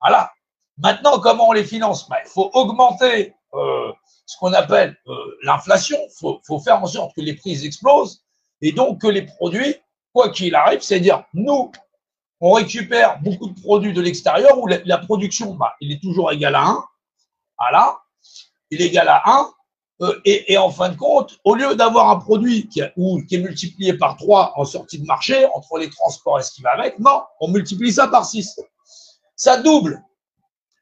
Voilà. Maintenant, comment on les finance? Il faut augmenter ce qu'on appelle l'inflation. Il faut faire en sorte que les prix explosent et donc que les produits, quoi qu'il arrive, c'est-à-dire nous, on récupère beaucoup de produits de l'extérieur où la production, il est toujours égal à 1. Voilà. Il est égal à 1. Et en fin de compte, au lieu d'avoir un produit qui est multiplié par 3 en sortie de marché, entre les transports et ce qui va avec, non, on multiplie ça par 6. Ça double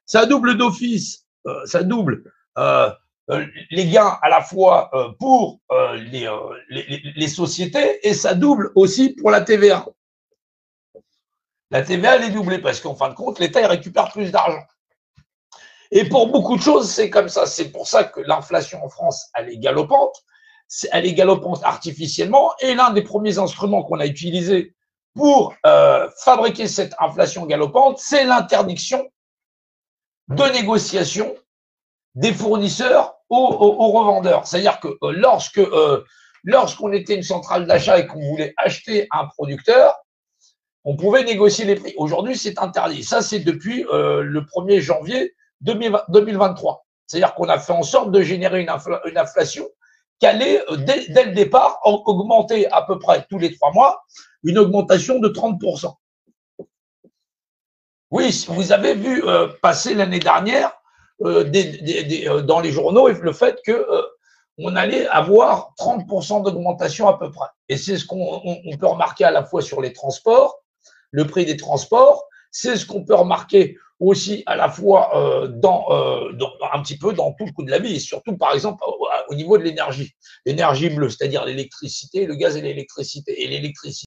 d'office, ça double les gains à la fois pour les sociétés et ça double aussi pour la TVA. La TVA, elle est doublée parce qu'en fin de compte, l'État, il récupère plus d'argent. Et pour beaucoup de choses, c'est comme ça. C'est pour ça que l'inflation en France, elle est galopante. Elle est galopante artificiellement. Et l'un des premiers instruments qu'on a utilisé pour fabriquer cette inflation galopante, c'est l'interdiction de négociation des fournisseurs aux revendeurs. C'est-à-dire que lorsqu'on était une centrale d'achat et qu'on voulait acheter un producteur, on pouvait négocier les prix. Aujourd'hui, c'est interdit. Ça, c'est depuis le 1er janvier 2023. C'est-à-dire qu'on a fait en sorte de générer une inflation qui allait, dès le départ, augmenter à peu près tous les 3 mois, une augmentation de 30%. Oui, vous avez vu passer l'année dernière dans les journaux le fait que on allait avoir 30% d'augmentation à peu près. Et c'est ce qu'on peut remarquer à la fois sur les transports, le prix des transports, c'est ce qu'on peut remarquer aussi à la fois un petit peu dans tout le coût de la vie, et surtout par exemple au niveau de l'énergie bleue, c'est-à-dire l'électricité, le gaz et l'électricité. Et l'électricité